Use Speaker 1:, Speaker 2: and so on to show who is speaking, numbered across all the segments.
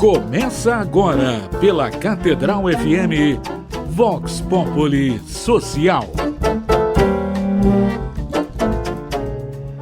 Speaker 1: Começa agora pela Catedral FM, Vox Populi Social.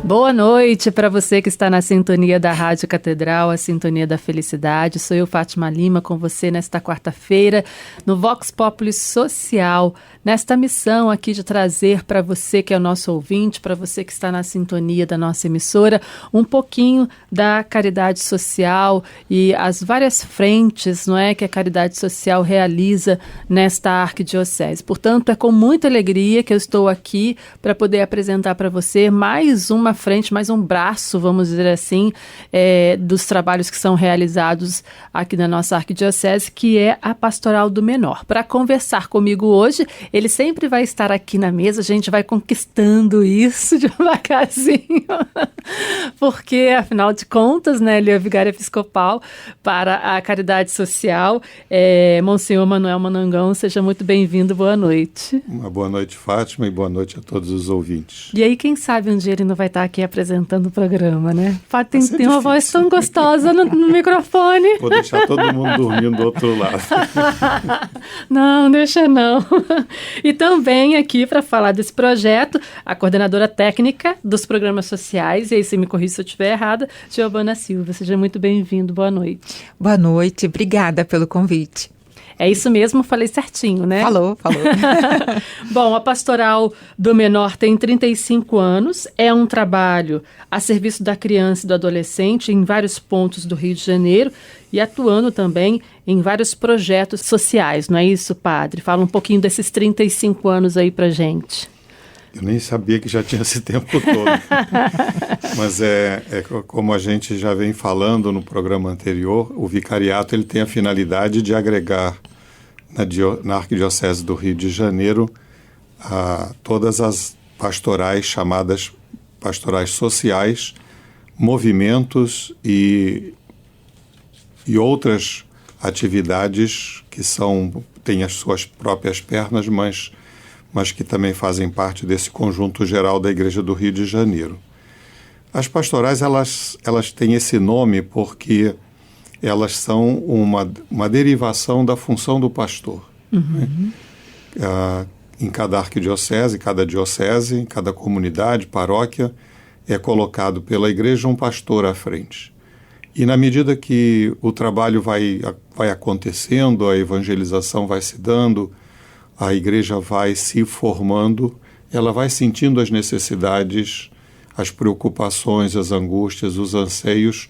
Speaker 2: Boa noite para você que está na sintonia da Rádio Catedral, a sintonia da felicidade. Sou eu, Fátima Lima, com você nesta quarta-feira no Vox Populi Social, nesta missão aqui de trazer para você que é o nosso ouvinte, para você que está na sintonia da nossa emissora, um pouquinho da caridade social e as várias frentes, não é, que a caridade social realiza nesta arquidiocese. Portanto, é com muita alegria que eu estou aqui para poder apresentar para você mais uma frente, mais um braço, vamos dizer assim, dos trabalhos que são realizados aqui na nossa arquidiocese, que é a Pastoral do Menor. Para conversar comigo hoje, ele sempre vai estar aqui na mesa, a gente vai conquistando isso devagarzinho, porque, afinal de contas, né, ele é vigário episcopal para a caridade social. Monsenhor Manuel Manangão, seja muito bem-vindo, boa noite.
Speaker 3: Uma boa noite, Fátima, e boa noite a todos os ouvintes.
Speaker 2: E aí, quem sabe um dia ele não vai estar aqui apresentando o programa, né? Tem uma voz tão gostosa no microfone.
Speaker 3: Vou deixar todo mundo dormindo do outro lado.
Speaker 2: Não, deixa não. E também aqui para falar desse projeto, a coordenadora técnica dos programas sociais, e aí você me corrija se eu estiver errada, Giovana Silva. Seja muito bem-vindo, boa noite.
Speaker 4: Boa noite, obrigada pelo convite.
Speaker 2: É isso mesmo, falei certinho, né?
Speaker 4: Falou.
Speaker 2: Bom, a Pastoral do Menor tem 35 anos, é um trabalho a serviço da criança e do adolescente em vários pontos do Rio de Janeiro e atuando também em vários projetos sociais, não é isso, padre? Fala um pouquinho desses 35 anos aí pra gente.
Speaker 3: Eu nem sabia que já tinha esse tempo todo. Mas como a gente já vem falando no programa anterior, o vicariato ele tem a finalidade de agregar na Arquidiocese do Rio de Janeiro todas as pastorais chamadas pastorais sociais, movimentos e outras atividades que têm as suas próprias pernas, mas que também fazem parte desse conjunto geral da Igreja do Rio de Janeiro. As pastorais, elas têm esse nome porque elas são uma derivação da função do pastor.
Speaker 2: Uhum.
Speaker 3: Né? Em cada arquidiocese, cada diocese, em cada comunidade, paróquia, é colocado pela Igreja um pastor à frente. E na medida que o trabalho vai acontecendo, a evangelização vai se dando, a igreja vai se formando, ela vai sentindo as necessidades, as preocupações, as angústias, os anseios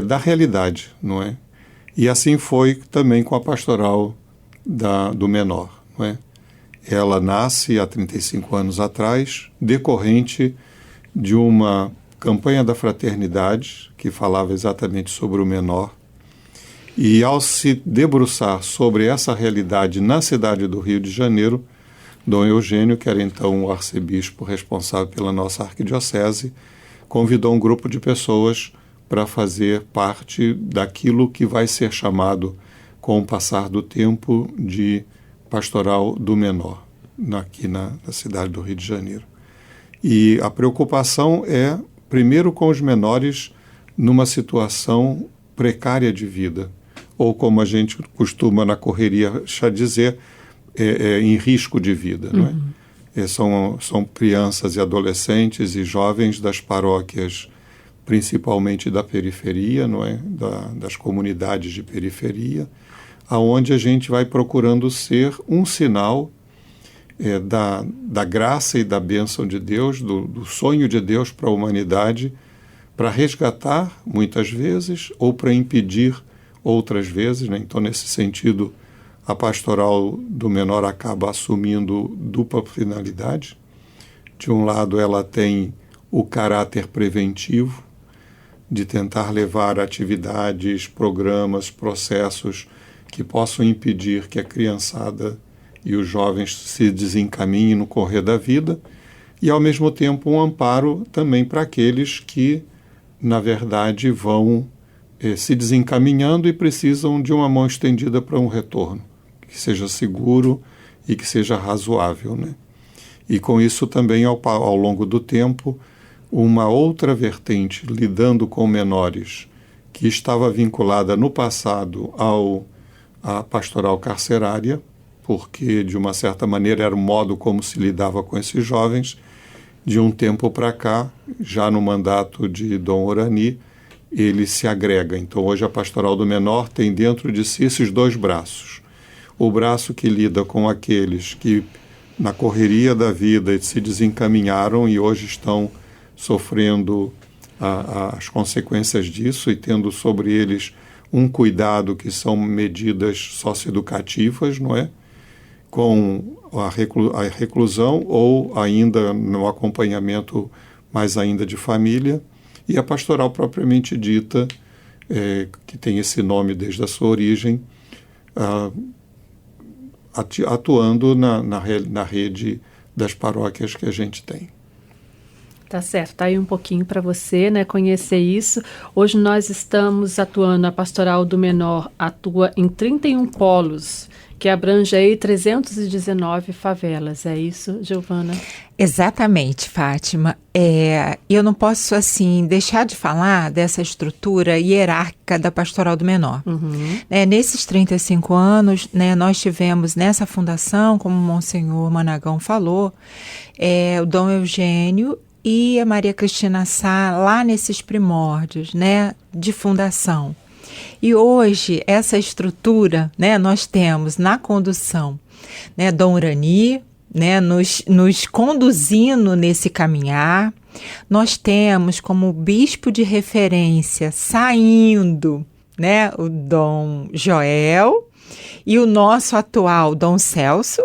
Speaker 3: da realidade, não é? E assim foi também com a pastoral do menor, não é? Ela nasce há 35 anos atrás, decorrente de uma campanha da fraternidade que falava exatamente sobre o menor. E ao se debruçar sobre essa realidade na cidade do Rio de Janeiro, Dom Eugênio, que era então o arcebispo responsável pela nossa arquidiocese, convidou um grupo de pessoas para fazer parte daquilo que vai ser chamado, com o passar do tempo, de Pastoral do Menor, aqui na cidade do Rio de Janeiro. E a preocupação é, primeiro, com os menores numa situação precária de vida, ou como a gente costuma na correria dizer, em risco de vida. Não é? São crianças e adolescentes e jovens das paróquias, principalmente da periferia, não é? Das comunidades de periferia, aonde a gente vai procurando ser um sinal da graça e da bênção de Deus, do sonho de Deus para a humanidade, para resgatar, muitas vezes, ou para impedir outras vezes, né? Então, nesse sentido, a pastoral do menor acaba assumindo dupla finalidade. De um lado, ela tem o caráter preventivo, de tentar levar atividades, programas, processos que possam impedir que a criançada e os jovens se desencaminhem no correr da vida, e, ao mesmo tempo, um amparo também para aqueles que, na verdade, vão se desencaminhando e precisam de uma mão estendida para um retorno, que seja seguro e que seja razoável, né? E com isso também, ao longo do tempo, uma outra vertente lidando com menores que estava vinculada no passado à pastoral carcerária, porque, de uma certa maneira, era o modo como se lidava com esses jovens. De um tempo para cá, já no mandato de Dom Orani, ele se agrega. Então, hoje a Pastoral do Menor tem dentro de si esses dois braços. O braço que lida com aqueles que, na correria da vida, se desencaminharam e hoje estão sofrendo as consequências disso e tendo sobre eles um cuidado que são medidas socioeducativas, não é? Com a reclusão ou ainda no acompanhamento mais ainda de família, e a pastoral propriamente dita, que tem esse nome desde a sua origem, atuando na rede das paróquias que a gente tem.
Speaker 2: Tá certo, tá aí um pouquinho para você, né, conhecer isso. Hoje nós estamos atuando, a Pastoral do Menor atua em 31 polos, que abrange aí 319 favelas. É isso, Giovana?
Speaker 4: Exatamente, Fátima. Eu não posso, assim, deixar de falar dessa estrutura hierárquica da Pastoral do Menor.
Speaker 2: Uhum.
Speaker 4: Nesses 35 anos, né, nós tivemos nessa fundação, como o Monsenhor Managão falou, o Dom Eugênio e a Maria Cristina Sá lá nesses primórdios, né, de fundação. E hoje, essa estrutura, né, nós temos na condução, né, Dom Orani, né, nos conduzindo nesse caminhar. Nós temos como bispo de referência saindo, né, o Dom Joel e o nosso atual Dom Celso,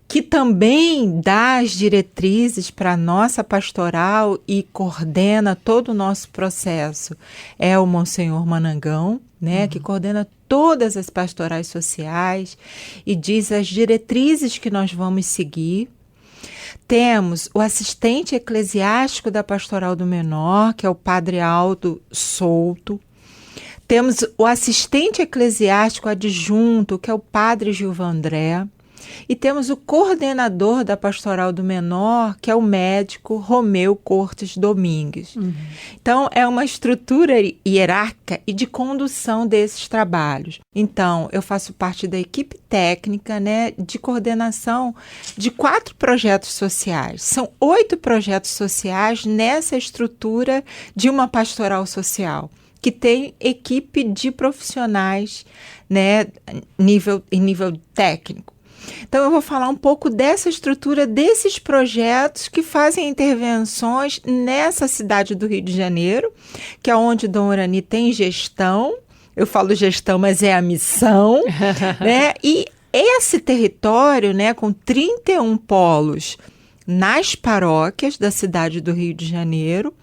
Speaker 4: que também dá as diretrizes para a nossa pastoral e coordena todo o nosso processo. É o Monsenhor Manangão, né, que coordena todas as pastorais sociais e diz as diretrizes que nós vamos seguir. Temos o assistente eclesiástico da Pastoral do Menor, que é o Padre Aldo Souto. Temos o assistente eclesiástico adjunto, que é o Padre Gilvan André. E temos o coordenador da Pastoral do Menor, que é o médico Romeu Cortes Domingues. Uhum. Então, é uma estrutura hierárquica e de condução desses trabalhos. Então, eu faço parte da equipe técnica, né, de coordenação de 4 projetos sociais. São 8 projetos sociais nessa estrutura de uma pastoral social, que tem equipe de profissionais, né, em nível técnico. Então, eu vou falar um pouco dessa estrutura, desses projetos que fazem intervenções nessa cidade do Rio de Janeiro, que é onde Dom Orani tem gestão. Eu falo gestão, mas é a missão, né? E esse território, né, com 31 polos nas paróquias da cidade do Rio de Janeiro,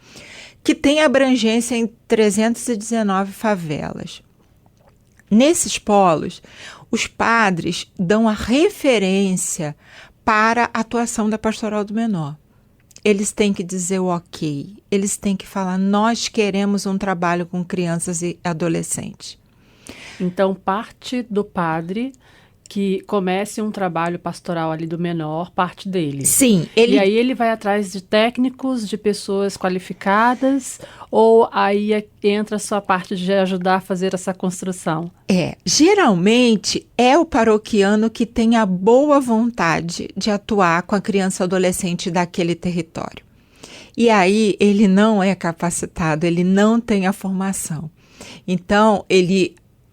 Speaker 4: que tem abrangência em 319 favelas. Nesses polos, os padres dão a referência para a atuação da Pastoral do Menor. Eles têm que dizer o ok, eles têm que falar, nós queremos um trabalho com crianças e adolescentes.
Speaker 2: Então, parte do padre que comece um trabalho pastoral ali do menor, parte dele.
Speaker 4: Sim.
Speaker 2: E aí ele vai atrás de técnicos, de pessoas qualificadas, ou aí entra a sua parte de ajudar a fazer essa construção?
Speaker 4: Geralmente é o paroquiano que tem a boa vontade de atuar com a criança e adolescente daquele território. E aí ele não é capacitado, ele não tem a formação. Então,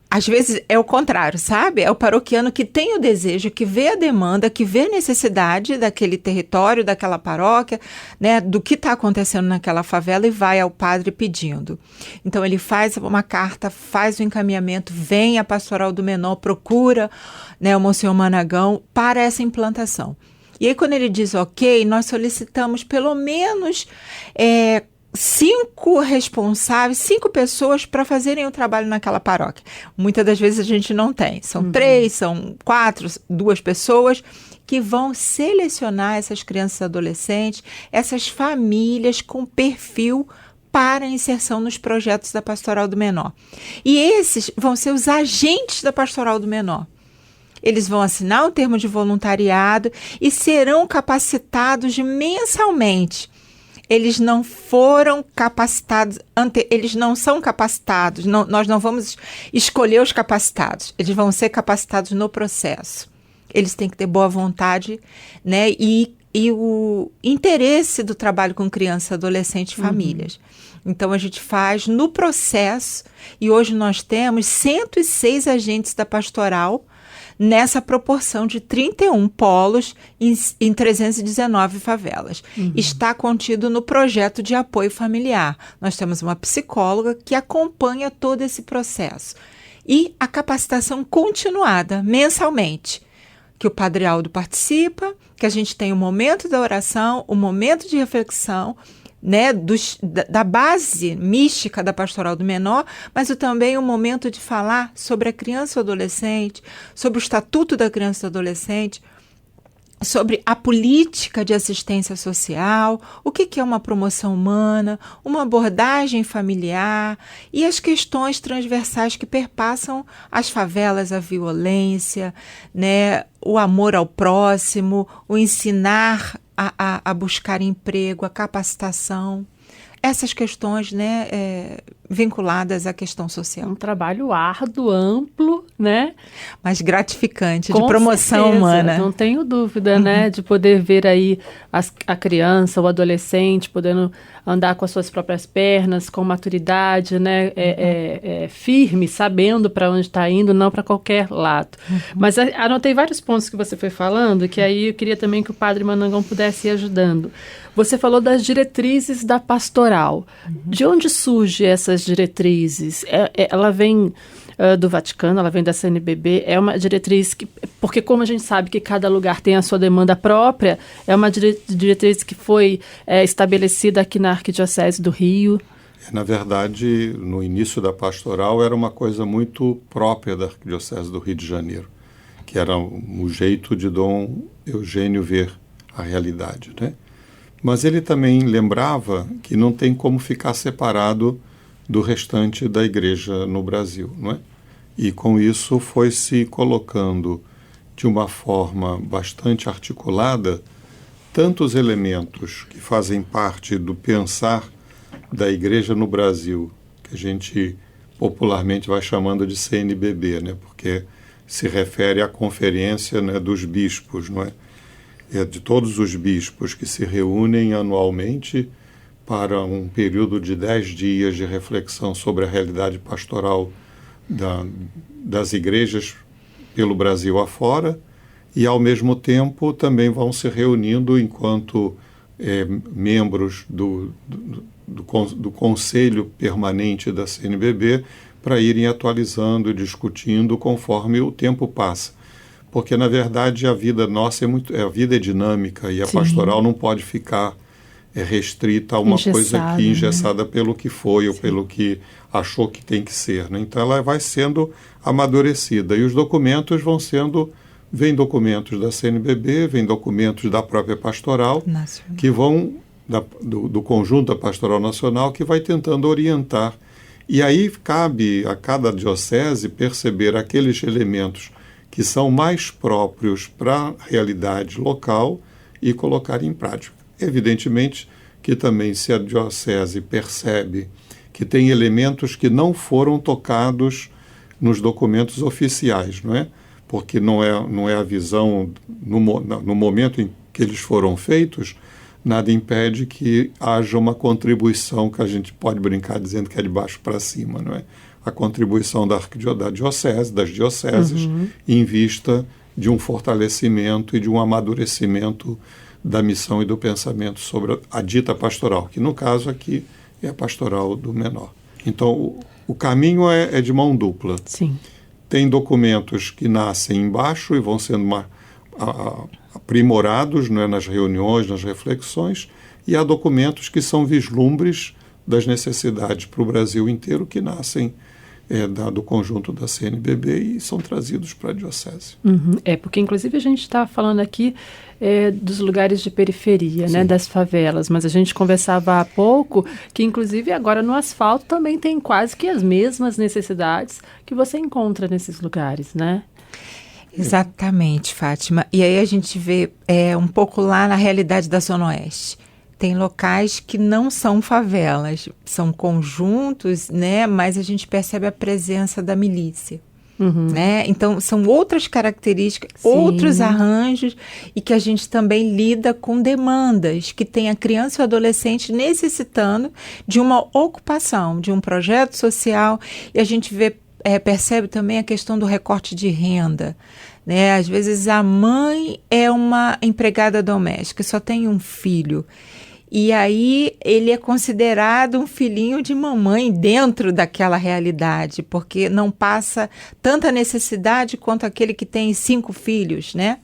Speaker 4: às vezes é o contrário, sabe? É o paroquiano que tem o desejo, que vê a demanda, que vê a necessidade daquele território, daquela paróquia, né, do que está acontecendo naquela favela e vai ao padre pedindo. Então, ele faz uma carta, faz o encaminhamento, vem a Pastoral do Menor, procura, né, o Monsenhor Managão para essa implantação. E aí, quando ele diz ok, nós solicitamos pelo menos 5 responsáveis, 5 pessoas para fazerem o trabalho naquela paróquia. Muitas das vezes a gente não tem. São 3, são 4, 2 pessoas que vão selecionar essas crianças e adolescentes, essas famílias com perfil para inserção nos projetos da Pastoral do Menor. E esses vão ser os agentes da Pastoral do Menor. Eles vão assinar um termo de voluntariado e serão capacitados mensalmente. eles não foram capacitados, eles não são capacitados, nós não vamos escolher os capacitados, eles vão ser capacitados no processo. Eles têm que ter boa vontade, né, e o interesse do trabalho com criança, adolescente e famílias. Então, a gente faz no processo, e hoje nós temos 106 agentes da pastoral, nessa proporção de 31 polos em 319 favelas. Está contido no projeto de apoio familiar. Nós temos uma psicóloga que acompanha todo esse processo. E a capacitação continuada, mensalmente, que o Padre Aldo participa, que a gente tem o momento da oração, o momento de reflexão, né, da base mística da pastoral do menor, mas também o momento de falar sobre a criança e o adolescente, sobre o estatuto da criança e do adolescente, sobre a política de assistência social, o que é uma promoção humana, uma abordagem familiar e as questões transversais que perpassam as favelas, a violência, né, o amor ao próximo, o ensinar a buscar emprego, a capacitação, essas questões, né, vinculadas à questão social.
Speaker 2: Um trabalho árduo, amplo, né?
Speaker 4: Mas gratificante,
Speaker 2: Com
Speaker 4: de promoção
Speaker 2: certeza,
Speaker 4: humana.
Speaker 2: Não tenho dúvida, né? De poder ver aí a criança, o adolescente, podendo andar com as suas próprias pernas, com maturidade, né? Firme, sabendo para onde está indo, não para qualquer lado. Mas anotei vários pontos que você foi falando, que aí eu queria também que o Padre Manangão pudesse ir ajudando. Você falou das diretrizes da pastoral. De onde surgem essas diretrizes? Ela vem do Vaticano, ela vem da CNBB, é uma diretriz que, porque como a gente sabe que cada lugar tem a sua demanda própria, é uma diretriz que foi estabelecida aqui na Arquidiocese do Rio.
Speaker 3: Na verdade, no início da pastoral era uma coisa muito própria da Arquidiocese do Rio de Janeiro, que era o jeito de Dom Eugênio ver a realidade, né? Mas ele também lembrava que não tem como ficar separado do restante da igreja no Brasil, não é? E com isso foi se colocando de uma forma bastante articulada tantos elementos que fazem parte do pensar da igreja no Brasil, que a gente popularmente vai chamando de CNBB, né? Porque se refere à conferência, né, dos bispos, não é? De todos os bispos que se reúnem anualmente para um período de 10 dias de reflexão sobre a realidade pastoral das igrejas pelo Brasil afora, e ao mesmo tempo também vão se reunindo enquanto membros do Conselho Permanente da CNBB para irem atualizando e discutindo conforme o tempo passa. Porque, na verdade, a vida nossa a vida é dinâmica e a
Speaker 2: Sim.
Speaker 3: pastoral não pode ficar restrita a uma coisa aqui engessada, né? Pelo que foi ou pelo que achou que tem que ser, né? Então, ela vai sendo amadurecida e os documentos vem documentos da CNBB, vem documentos da própria pastoral, nacional, que vão do conjunto da pastoral nacional, que vai tentando orientar. E aí cabe a cada diocese perceber aqueles elementos que são mais próprios para a realidade local e colocar em prática. Evidentemente que também, se a diocese percebe que tem elementos que não foram tocados nos documentos oficiais, não é? Porque não é a visão no momento em que eles foram feitos, nada impede que haja uma contribuição que a gente pode brincar dizendo que é de baixo para cima, não é? A contribuição da diocese, das dioceses, em vista de um fortalecimento e de um amadurecimento da missão e do pensamento sobre a dita pastoral, que no caso aqui é a pastoral do menor. Então, o caminho é de mão dupla.
Speaker 2: Sim.
Speaker 3: Tem documentos que nascem embaixo e vão sendo aprimorados, né, nas reuniões, nas reflexões, e há documentos que são vislumbres das necessidades para o Brasil inteiro que nascem do conjunto da CNBB e são trazidos para a diocese.
Speaker 2: Porque inclusive a gente está falando aqui dos lugares de periferia, né, das favelas, mas a gente conversava há pouco que inclusive agora no asfalto também tem quase que as mesmas necessidades que você encontra nesses lugares, né?
Speaker 4: Exatamente, Fátima. E aí a gente vê um pouco lá na realidade da Zona Oeste. Tem locais que não são favelas, são conjuntos, né? Mas a gente percebe a presença da milícia. Né? Então, são outras características,
Speaker 2: Sim.
Speaker 4: outros arranjos, e que a gente também lida com demandas que tem a criança e o adolescente necessitando de uma ocupação, de um projeto social, e a gente percebe também a questão do recorte de renda. Né? Às vezes a mãe é uma empregada doméstica, só tem um filho. E aí ele é considerado um filhinho de mamãe dentro daquela realidade, porque não passa tanta necessidade quanto aquele que tem 5 filhos, né?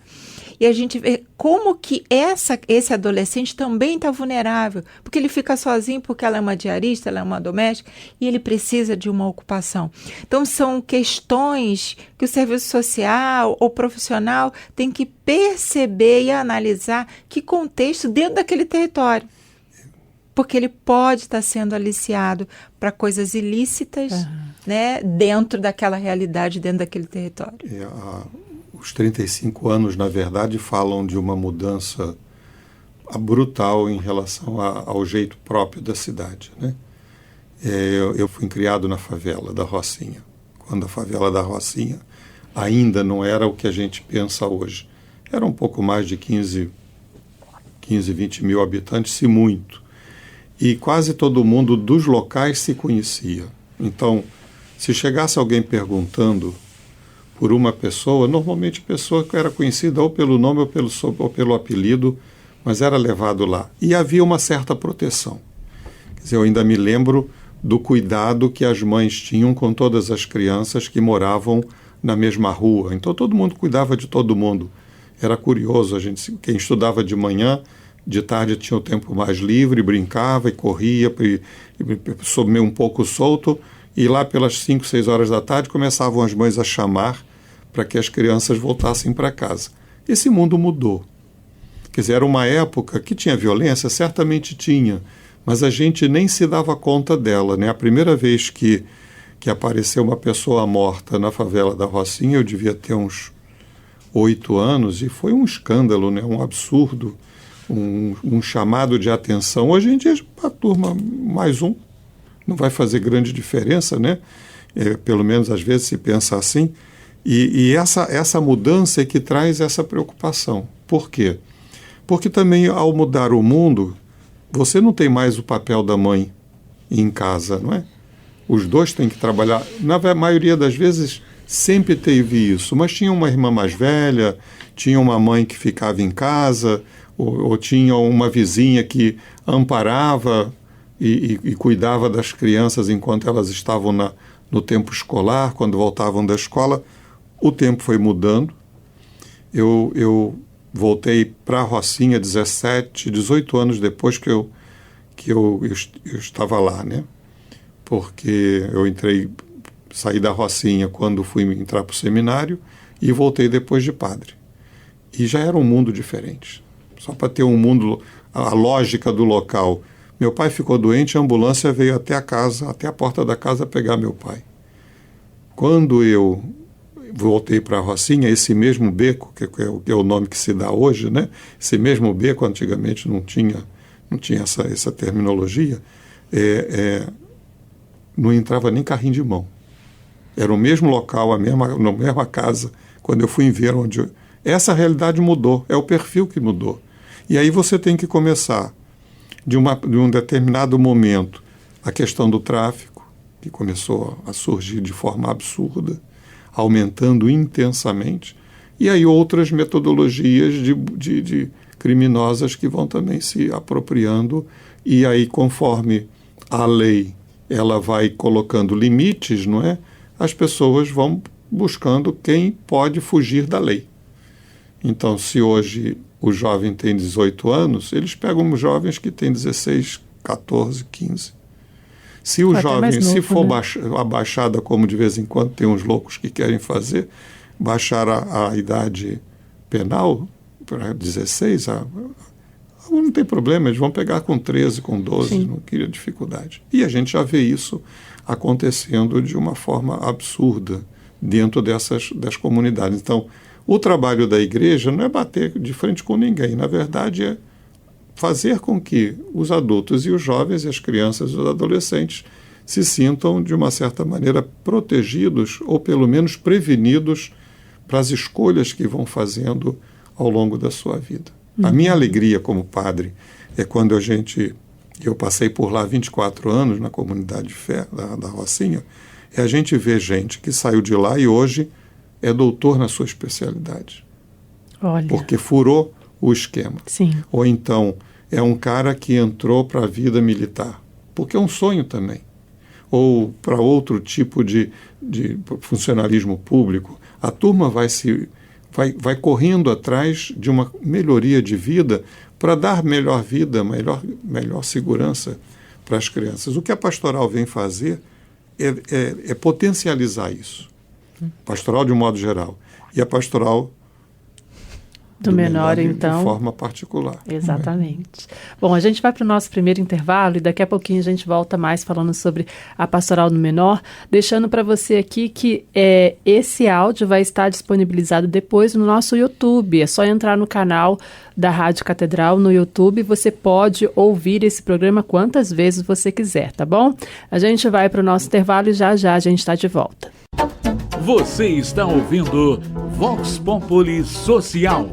Speaker 4: E a gente vê como que esse adolescente também está vulnerável, porque ele fica sozinho, porque ela é uma diarista, ela é uma doméstica, e ele precisa de uma ocupação. Então, são questões que o serviço social ou profissional tem que perceber e analisar que contexto dentro daquele território. Porque ele pode estar sendo aliciado para coisas ilícitas, né, dentro daquela realidade, dentro daquele território.
Speaker 3: Os 35 anos, na verdade, falam de uma mudança brutal em relação ao jeito próprio da cidade. Né? Eu fui criado na favela da Rocinha, quando a favela da Rocinha ainda não era o que a gente pensa hoje. Era um pouco mais de 15, 20 mil habitantes, se muito. E quase todo mundo dos locais se conhecia. Então, se chegasse alguém perguntando por uma pessoa, normalmente a pessoa que era conhecida ou pelo nome ou pelo apelido, mas era levado lá. E havia uma certa proteção. Quer dizer, eu ainda me lembro do cuidado que as mães tinham com todas as crianças que moravam na mesma rua. Então todo mundo cuidava de todo mundo. Era curioso, quem estudava de manhã, de tarde tinha o tempo mais livre, brincava e corria, meio um pouco solto, e lá pelas 5, 6 horas da tarde começavam as mães a chamar para que as crianças voltassem para casa. Esse mundo mudou. Quer dizer, era uma época que tinha violência, certamente tinha, mas a gente nem se dava conta dela. Né? A primeira vez que apareceu uma pessoa morta na favela da Rocinha, eu devia ter uns 8 anos, e foi um escândalo, né? Um absurdo. Um chamado de atenção. Hoje em dia, a turma, mais um, não vai fazer grande diferença, né? Pelo menos às vezes se pensa assim. E essa mudança é que traz essa preocupação. Por quê? Porque também, ao mudar o mundo, você não tem mais o papel da mãe em casa, não é? Os dois têm que trabalhar. Na maioria das vezes, sempre teve isso. Mas tinha uma irmã mais velha, tinha uma mãe que ficava em casa, ou tinha uma vizinha que amparava e cuidava das crianças enquanto elas estavam no tempo escolar, quando voltavam da escola. O tempo foi mudando. Eu voltei para a Rocinha 17, 18 anos depois que eu estava lá, né? Porque eu saí da Rocinha quando fui entrar para o seminário e voltei depois de padre. E já era um mundo diferente. Só para ter um mundo, a lógica do local. Meu pai ficou doente, a ambulância veio até a casa, até a porta da casa pegar meu pai. Quando eu voltei para a Rocinha, esse mesmo beco, que é o nome que se dá hoje, né? Esse mesmo beco, antigamente não tinha essa terminologia, não entrava nem carrinho de mão. Era o mesmo local, a mesma casa, quando eu fui ver onde... Essa realidade mudou, é o perfil que mudou. E aí você tem que começar, de um determinado momento, a questão do tráfico, que começou a surgir de forma absurda, aumentando intensamente, e aí outras metodologias de criminosas que vão também se apropriando, e aí conforme a lei ela vai colocando limites, não é? As pessoas vão buscando quem pode fugir da lei. Então, se hoje o jovem tem 18 anos, eles pegam jovens que têm 16, 14, 15. Se o jovem, novo, se for abaixada, como de vez em quando tem uns loucos que querem fazer, baixar a idade penal para 16, não tem problema, eles vão pegar com 13, com 12, Sim. Não cria dificuldade. E a gente já vê isso acontecendo de uma forma absurda dentro das comunidades. Então, o trabalho da igreja não é bater de frente com ninguém, na verdade é fazer com que os adultos e os jovens, e as crianças e os adolescentes se sintam, de uma certa maneira, protegidos ou pelo menos prevenidos para as escolhas que vão fazendo ao longo da sua vida. A minha alegria como padre é quando eu passei por lá 24 anos na comunidade de fé da Rocinha, é a gente ver gente que saiu de lá e hoje é doutor na sua especialidade.
Speaker 2: Olha.
Speaker 3: Porque furou o esquema.
Speaker 2: Sim.
Speaker 3: Ou então é um cara que entrou para a vida militar, porque é um sonho também. Ou para outro tipo de funcionalismo público. A turma vai correndo atrás de uma melhoria de vida para dar melhor vida, melhor segurança para as crianças. O que a pastoral vem fazer é potencializar isso. Pastoral de um modo geral. E a pastoral
Speaker 2: do menor, então.
Speaker 3: De forma particular.
Speaker 2: Exatamente. Bom, a gente vai para o nosso primeiro intervalo e daqui a pouquinho a gente volta mais falando sobre a pastoral do menor, deixando para você aqui que esse áudio vai estar disponibilizado depois no nosso YouTube. É só entrar no canal da Rádio Catedral no YouTube. Você pode ouvir esse programa quantas vezes você quiser, tá bom? A gente vai para o nosso intervalo e já a gente está de volta.
Speaker 1: Você está ouvindo Vox Populi Social.